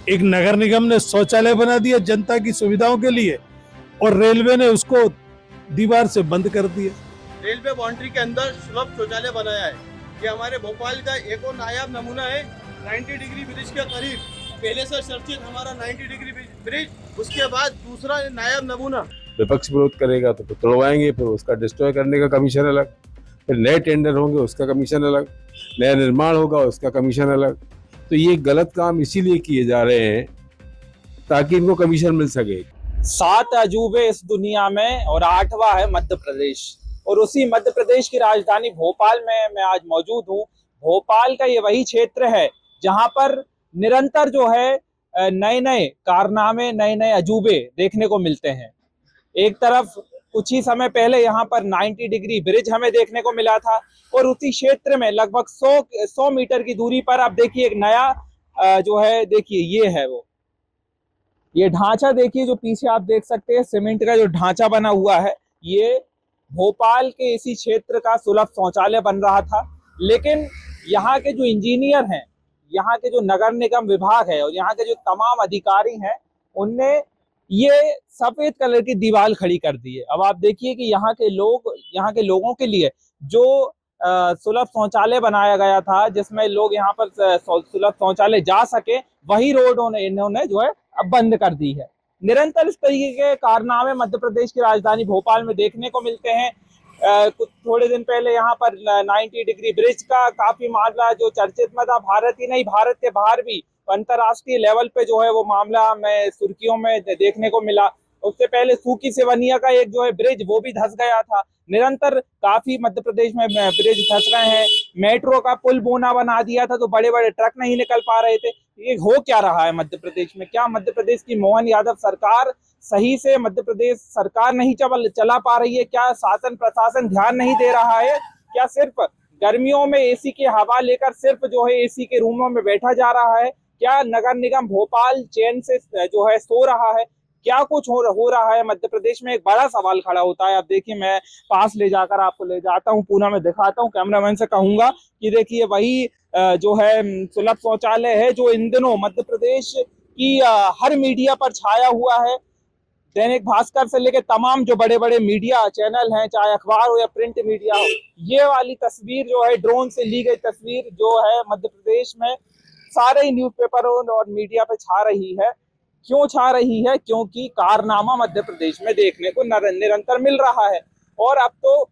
एक नगर निगम ने शौचालय बना दिया जनता की सुविधाओं के लिए और रेलवे ने उसको दीवार से बंद कर दिया। रेलवे बाउंड्री के अंदर सुलभ शौचालय बनाया है। ये हमारे भोपाल का एक और नायाब नमूना है। 90 डिग्री ब्रिज के करीब पहले से चर्चित हमारा 90 डिग्री ब्रिज, उसके बाद दूसरा नायाब नमूना। विपक्ष विरोध करेगा तो फिर तोड़वाएंगे, फिर उसका डिस्ट्रॉय करने का कमीशन अलग, फिर नए टेंडर होंगे उसका कमीशन अलग, नया निर्माण होगा उसका कमीशन अलग। तो ये गलत काम इसीलिए किए जा रहे हैं ताकि इनको कमीशन मिल सके। 7 अजूबे इस दुनिया में और 8वां है मध्य प्रदेश, और उसी मध्य प्रदेश की राजधानी भोपाल में मैं आज मौजूद हूँ। भोपाल का ये वही क्षेत्र है जहाँ पर निरंतर जो है नए नए कारनामे, नए नए अजूबे देखने को मिलते हैं। एक तरफ कुछ ही समय पहले यहाँ पर 90 डिग्री ब्रिज हमें देखने को मिला था, और उसी क्षेत्र में लगभग 100 मीटर की दूरी पर अब देखिए एक नया जो है, देखिए ये है वो, ये ढांचा देखिए जो पीछे आप देख सकते हैं, सीमेंट का जो ढांचा बना हुआ है, ये भोपाल के इसी क्षेत्र का सुलभ शौचालय बन रहा था। लेकिन यहाँ के जो इंजीनियर हैं, यहाँ के जो नगर निगम विभाग है और यहाँ के जो तमाम अधिकारी हैं, उनने ये सफेद कलर की दीवार खड़ी कर दी है। अब आप देखिए कि यहाँ के लोगों के लिए जो सुलभ शौचालय बनाया गया था, जिसमें लोग यहाँ पर सुलभ शौचालय जा सके, वही रोड इन्होंने जो है अब बंद कर दी है। निरंतर इस तरीके के कारनामे मध्य प्रदेश की राजधानी भोपाल में देखने को मिलते हैं। कुछ थोड़े दिन पहले यहाँ पर 90 डिग्री ब्रिज का काफी मामला जो चर्चित में था, भारत ही नहीं भारत के बाहर भी अंतरराष्ट्रीय लेवल पे जो है वो मामला में सुर्खियों में देखने को मिला। उससे पहले सूकी सेवनिया का एक जो है ब्रिज, वो भी धंस गया था। निरंतर काफी मध्य प्रदेश में ब्रिज धंस गए हैं। मेट्रो का पुल बोना बना दिया था तो बड़े बड़े ट्रक नहीं निकल पा रहे थे। ये हो क्या रहा है मध्य प्रदेश में? क्या मध्य प्रदेश की मोहन यादव सरकार सही से मध्य प्रदेश सरकार नहीं चला पा रही है? क्या शासन प्रशासन ध्यान नहीं दे रहा है? क्या सिर्फ गर्मियों में एसी की हवा लेकर सिर्फ जो है एसी के रूमों में बैठा जा रहा है? क्या नगर निगम भोपाल चैन से जो है सो रहा है? क्या कुछ हो रहा है मध्य प्रदेश में? एक बड़ा सवाल खड़ा होता है। अब देखिए, मैं पास ले जाकर आपको ले जाता हूँ, पूरा में दिखाता हूँ। कैमरामैन से कहूंगा कि देखिए वही जो है सुलभ शौचालय है जो इन दिनों मध्य प्रदेश की हर मीडिया पर छाया हुआ है। दैनिक भास्कर से लेकर तमाम जो बड़े बड़े मीडिया चैनल हैं, चाहे अखबार हो या प्रिंट मीडिया हो, ये वाली तस्वीर जो है ड्रोन से ली गई तस्वीर जो है मध्य प्रदेश में सारे ही न्यूज़पेपरों और मीडिया पे छा रही है। क्यों छा रही है? क्योंकि कारनामा मध्य प्रदेश में देखने को निरंतर मिल रहा है। और अब तो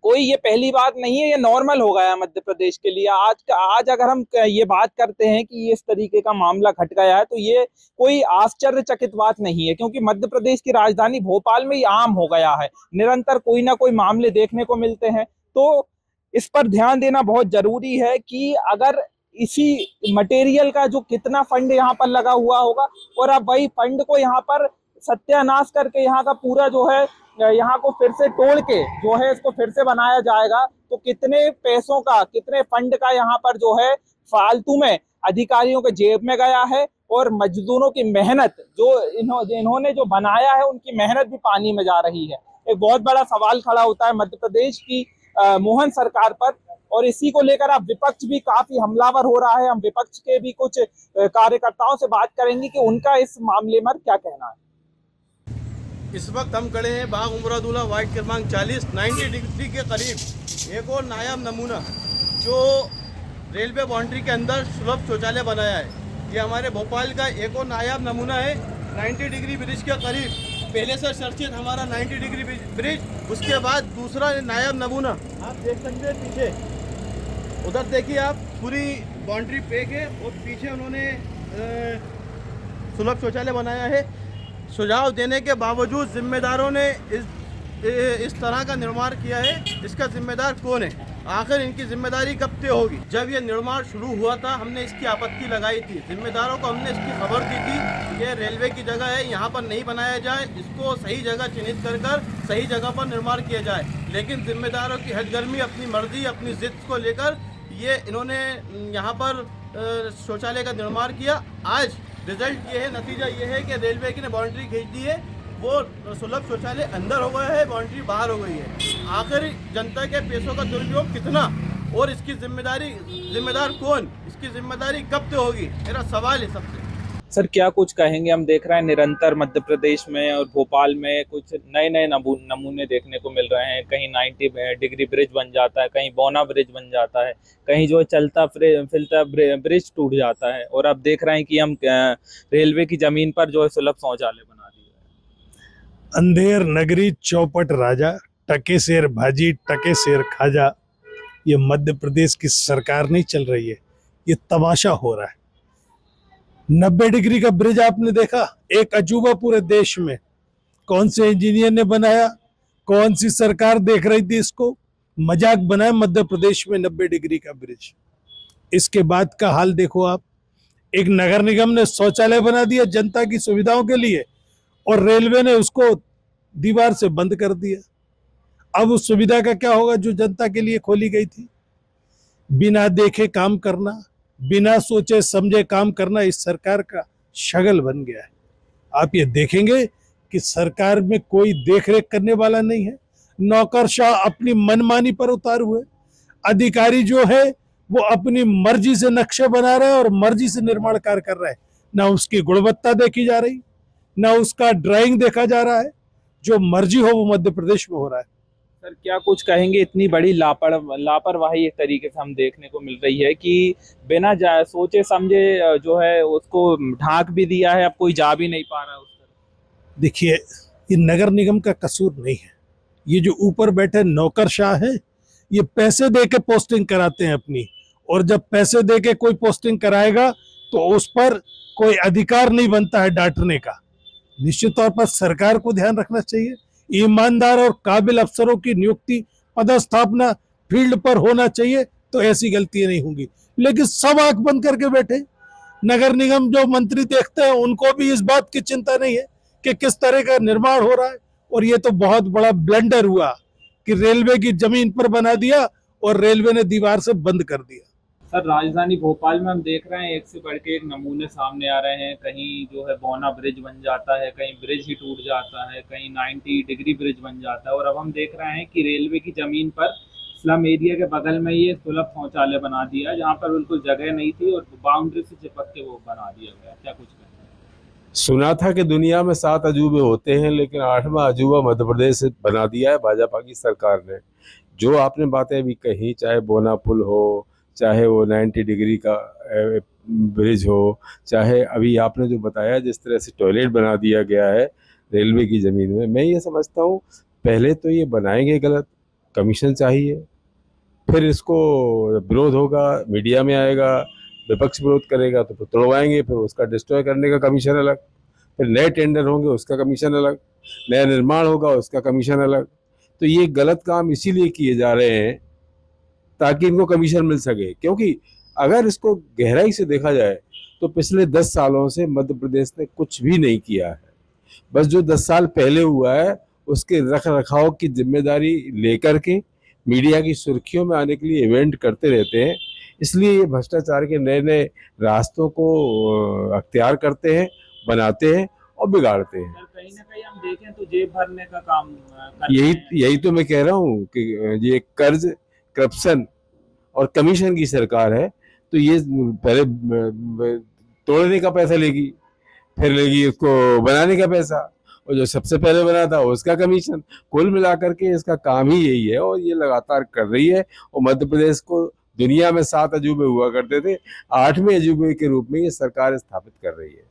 कोई ये पहली बात नहीं है, ये नॉर्मल हो गया है मध्य प्रदेश के लिए। आज अगर हम ये बात करते हैं कि इस तरीके का मामला घट गया है तो ये कोई आश्चर्यचकित बात नहीं है, क्योंकि मध्य प्रदेश की राजधानी भोपाल में ये आम हो गया है। निरंतर कोई ना कोई मामले देखने को मिलते हैं, तो इस पर ध्यान देना बहुत जरूरी है कि अगर इसी मटेरियल का जो कितना फंड यहाँ पर लगा हुआ होगा और अब वही फंड को यहाँ पर सत्यानाश करके यहाँ का पूरा जो है यहाँ को फिर से तोड़ के जो है इसको फिर से बनाया जाएगा, तो कितने पैसों का, कितने फंड का यहाँ पर जो है फालतू में अधिकारियों के जेब में गया है, और मजदूरों की मेहनत जो इन्होंने जो बनाया है उनकी मेहनत भी पानी में जा रही है। एक बहुत बड़ा सवाल खड़ा होता है मध्य प्रदेश की मोहन सरकार पर, और इसी को लेकर अब विपक्ष भी काफी हमलावर हो रहा है। हम विपक्ष के भी कुछ कार्यकर्ताओं से बात करेंगे कि उनका इस मामले में क्या कहना है। इस वक्त हम खड़े हैं बाग उमरादुल्ला वार्ड क्रमांक 40, 90 डिग्री के करीब एक और नायाब नमूना जो रेलवे बाउंड्री के अंदर सुलभ शौचालय बनाया है। ये हमारे भोपाल का एक और नायाब नमूना है। 90 डिग्री ब्रिज के करीब पहले से चर्चित हमारा 90 डिग्री ब्रिज, उसके बाद दूसरा नायाब नमूना आप देख सकते हैं। पीछे उधर देखिए आप, पूरी बाउंड्री पैक है और पीछे उन्होंने सुलभ शौचालय बनाया है। सुझाव देने के बावजूद जिम्मेदारों ने इस तरह का निर्माण किया है। इसका जिम्मेदार कौन है? आखिर इनकी जिम्मेदारी कब तय होगी? जब ये निर्माण शुरू हुआ था हमने इसकी आपत्ति लगाई थी, जिम्मेदारों को हमने इसकी खबर दी थी। ये रेलवे की जगह है, यहाँ पर नहीं बनाया जाए, इसको सही जगह चिन्हित कर सही जगह पर निर्माण किया जाए। लेकिन जिम्मेदारों की हथगर्मी, अपनी मर्जी, अपनी जिद को लेकर ये इन्होंने यहाँ पर शौचालय का निर्माण किया। आज रिजल्ट ये है, नतीजा ये है कि रेलवे की ने बाउंड्री खींच दी है, वो सुलभ शौचालय अंदर हो गया है, बाउंड्री बाहर हो गई है। आखिर जनता के पैसों का दुरुपयोग कितना और इसकी जिम्मेदार कौन? इसकी जिम्मेदारी कब तक होगी? मेरा सवाल है सबसे। सर क्या कुछ कहेंगे, हम देख रहे हैं निरंतर मध्य प्रदेश में और भोपाल में कुछ नए नए नमूने देखने को मिल रहे हैं। कहीं 90 डिग्री ब्रिज बन जाता है, कहीं बौना ब्रिज बन जाता है, कहीं जो है चलता फिरता ब्रिज टूट जाता है, और अब देख रहे हैं कि हम रेलवे की जमीन पर जो है सुलभ शौचालय बना दिए हैं। अंधेर नगरी चौपट राजा, टके शेर भाजी टके शेर खाजा। ये मध्य प्रदेश की सरकार नहीं चल रही है, ये तमाशा हो रहा है। 90 डिग्री का ब्रिज आपने देखा, एक अजूबा पूरे देश में। कौन से इंजीनियर ने बनाया, कौन सी सरकार देख रही थी इसको? मजाक बनाया मध्य प्रदेश में 90 डिग्री का ब्रिज। इसके बाद का हाल देखो आप। एक नगर निगम ने शौचालय बना दिया जनता की सुविधाओं के लिए, और रेलवे ने उसको दीवार से बंद कर दिया। अब उस सुविधा का क्या होगा जो जनता के लिए खोली गई थी? बिना देखे काम करना, बिना सोचे समझे काम करना इस सरकार का शगल बन गया है। आप ये देखेंगे कि सरकार में कोई देखरेख करने वाला नहीं है। नौकरशाह अपनी मनमानी पर उतार हुए। अधिकारी जो है वो अपनी मर्जी से नक्शे बना रहे हैं और मर्जी से निर्माण कार्य कर रहे हैं। ना उसकी गुणवत्ता देखी जा रही, ना उसका ड्राइंग देखा जा रहा है। जो मर्जी हो वो मध्य प्रदेश में हो रहा है। सर क्या कुछ कहेंगे, इतनी बड़ी लापरवाही एक तरीके से हम देखने को मिल रही है कि बिना सोचे समझे जो है उसको ढांक भी दिया है, अब कोई जा भी नहीं पा रहा है उस तरफ। देखिए, ये नगर निगम का कसूर नहीं है। ये जो ऊपर बैठे नौकरशाह है, ये पैसे दे के पोस्टिंग कराते हैं अपनी, और जब पैसे दे के कोई पोस्टिंग कराएगा तो उस पर कोई अधिकार नहीं बनता है डांटने का। निश्चित तौर पर सरकार को ध्यान रखना चाहिए। ईमानदार और काबिल अफसरों की नियुक्ति, पदस्थापना फील्ड पर होना चाहिए, तो ऐसी गलतियां नहीं होंगी। लेकिन सब आंख बंद करके बैठे। नगर निगम जो मंत्री देखते हैं उनको भी इस बात की चिंता नहीं है कि किस तरह का निर्माण हो रहा है। और ये तो बहुत बड़ा ब्लंडर हुआ कि रेलवे की जमीन पर बना दिया और रेलवे ने दीवार से बंद कर दिया। सर राजधानी भोपाल में हम देख रहे हैं एक से बढ़ के एक नमूने सामने आ रहे हैं। कहीं जो है बौना ब्रिज बन जाता है, कहीं ब्रिज ही टूट जाता है, कहीं 90 डिग्री ब्रिज बन जाता है, और अब हम देख रहे हैं कि रेलवे की जमीन पर स्लम एरिया के बगल में ये सुलभ शौचालय बना दिया है, जहाँ पर बिल्कुल जगह नहीं थी और बाउंड्री से चिपक के वो बना दिया गया। क्या कुछ कहना है? सुना था कि दुनिया में 7 अजूबे होते हैं, लेकिन 8वां अजूबा मध्य प्रदेश से बना दिया है भाजपा की सरकार ने। जो आपने बातें अभी कही, चाहे बोना पुल हो, चाहे वो 90 डिग्री का ब्रिज हो, चाहे अभी आपने जो बताया जिस तरह से टॉयलेट बना दिया गया है रेलवे की ज़मीन में, मैं ये समझता हूँ पहले तो ये बनाएंगे गलत, कमीशन चाहिए, फिर इसको विरोध होगा, मीडिया में आएगा, विपक्ष विरोध करेगा तो फिर तोड़वाएंगे, फिर उसका डिस्ट्रॉय करने का कमीशन अलग, फिर नए टेंडर होंगे उसका कमीशन अलग, नया निर्माण होगा उसका कमीशन अलग। तो ये गलत काम इसीलिए किए जा रहे हैं ताकि इनको कमीशन मिल सके। क्योंकि अगर इसको गहराई से देखा जाए तो पिछले 10 सालों से मध्य प्रदेश ने कुछ भी नहीं किया है। बस जो 10 साल पहले हुआ है उसके रख रखाव की जिम्मेदारी लेकर के मीडिया की सुर्खियों में आने के लिए इवेंट करते रहते हैं। इसलिए ये भ्रष्टाचार के नए नए रास्तों को अख्तियार करते हैं, बनाते हैं और बिगाड़ते हैं। कहीं ना कहीं हम देखें तो जेब भरने का काम करते हैं। यही तो मैं कह रहा हूँ कि ये कर्ज, करप्शन और कमीशन की सरकार है। तो ये पहले तोड़ने का पैसा लेगी, फिर लेगी उसको बनाने का पैसा, और जो सबसे पहले बना था उसका कमीशन। कुल मिलाकर के इसका काम ही यही है और ये लगातार कर रही है। और मध्य प्रदेश को दुनिया में 7 अजूबे हुआ करते थे, 8वें अजूबे के रूप में ये सरकार स्थापित कर रही है।